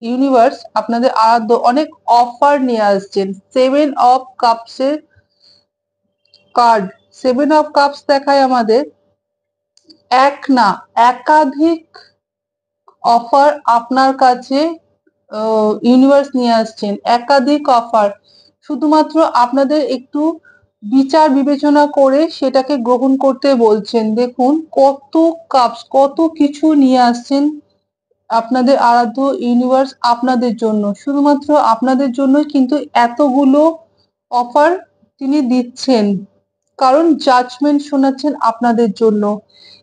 Universe আপনাদের আরাধ্য অনেক অফার নিয়ে আসছেন। 7 অফ কাপস এর কার্ড, 7 অফ কাপস দেখায় আমাদের এক না একাধিক অফার আপনার কাছে ইউনিভার্স নিয়ে আসছেন। একাধিক অফার, শুধুমাত্র আপনাদের একটু বিচার বিবেচনা করে সেটাকে গ্রহণ করতে বলছেন। দেখুন কত কাপস, কত কিছু নিয়ে আসছেন আপনাদের আরাধ্য ইউনিভার্স আপনাদের জন্য, শুধুমাত্র আপনাদের জন্যই কিন্তু এতগুলো অফার তিনি দিচ্ছেন, কারণ জাজমেন্ট শোনাচ্ছেন আপনাদের জন্য।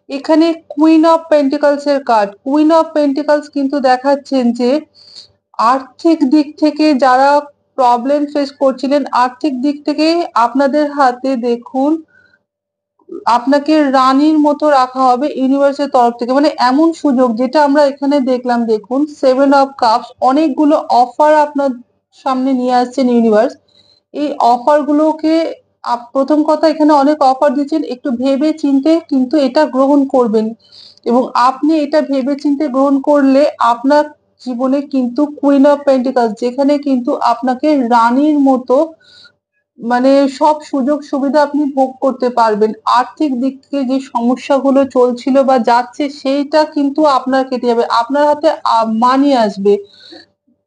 এখানে কুইন অফ পেন্টিকলস এর কার্ড, কুইন অফ পেন্টিকলস কিন্তু দেখাচ্ছেন যে আর্থিক দিক থেকে যারা প্রবলেম ফেস করছিলেন, আর্থিক দিক থেকে আপনাদের হাতে দেখুন আপনাকে রানীর মতো রাখা হবে ইউনিভার্সের তরফ থেকে। মানে এমন সুযোগ যেটা আমরা এখানে দেখলাম, দেখুন 7 অফ কাপস, অনেকগুলো অফার আপনার সামনে নিয়ে আসছেন ইউনিভার্স। এই অফার গুলোকে প্রথম কথা এখানে অনেক অফার দিচ্ছেন, একটু ভেবে চিন্তে কিন্তু এটা গ্রহণ করবেন, এবং আপনি এটা ভেবে চিন্তে গ্রহণ করলে আপনার জীবনে কিন্তু কুইন অফ পেন্টিকলস, যেখানে কিন্তু আপনাকে রানীর মতো মানে সব সুযোগ সুবিধা আপনি ভোগ করতে পারবেন। আর্থিক দিক থেকে যে সমস্যাগুলো চলছিল বা যাচ্ছে সেইটা কিন্তু আপনার কেটে যাবে, আপনার হাতে মানি আসবে।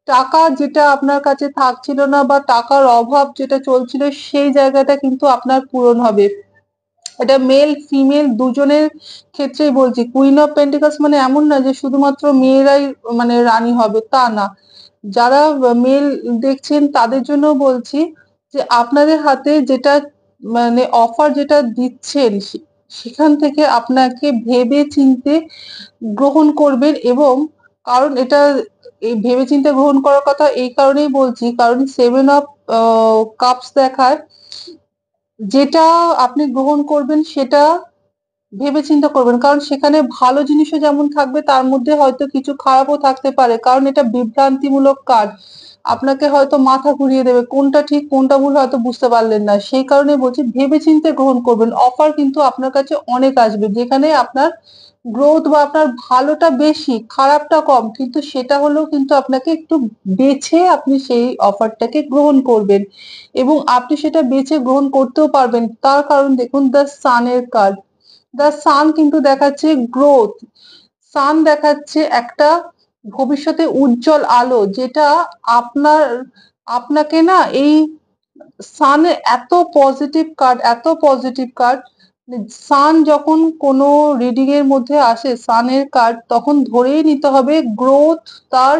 টাকা যেটা আপনার কাছে থাকছিল না বা টাকার অভাব যেটা চলছিল সেই জায়গাটা কিন্তু আপনার পূরণ হবে। এটা মেল ফিমেল দুজনের ক্ষেত্রেই বলছি। কুইন অফ পেন্টিকলস মানে এমন না যে শুধুমাত্র মেয়েরাই মানে রানী হবে, তা না। যারা মেল দেখছেন তাদের জন্য বলছি যে আপনাদের হাতে যেটা মানে অফার যেটা দিচ্ছেন সেখান থেকে আপনাকে ভেবে চিন্তে গ্রহণ করবেন। এবং কারণ এটা এই ভেবে চিন্তে গ্রহণ করার কথা এই কারণেই বলছি, কারণ 7 অফ কাপস দেখায় যেটা আপনি গ্রহণ করবেন সেটা ভেবে চিন্তা করবেন, কারণ সেখানে ভালো জিনিসও যেমন থাকবে তার মধ্যে হয়তো কিছু খারাপও থাকতে পারে, কারণ এটা বিভ্রান্তিমূলক কার্ড। আপনাকে হয়তো মাথা ঘুরিয়ে দেবে, কোনটা ঠিক কোনটা ভুল হয়তো বুঝতে পারলেন না, সেই কারণে বলছি ভেবে চিন্তে গ্রহণ করবেন। অফার কিন্তু আপনার কাছে অনেক আসবে, যেখানে আপনার গ্রোথ বা আপনার ভালোটা বেশি খারাপটা কম, কিন্তু সেটা হলেও কিন্তু আপনাকে একটু বেছে আপনি সেই অফারটাকে গ্রহণ করবেন, এবং আপনি সেটা বেছে গ্রহণ করতেও পারবেন। তার কারণ দেখুন দ্য সানের কার্ড, দ্য সান কিন্তু দেখাচ্ছে গ্রোথ, সান দেখাচ্ছে একটা ভবিষ্যতে উজ্জ্বল আলো, যেটা আপনার আপনাকে না এই সানের এত পজিটিভ কার্ড, এত পজিটিভ কার্ড। সান যখন কোনো রিডিং এর মধ্যে আসে সানের কার্ড, তখন ধরেই নিতে হবে গ্রোথ তার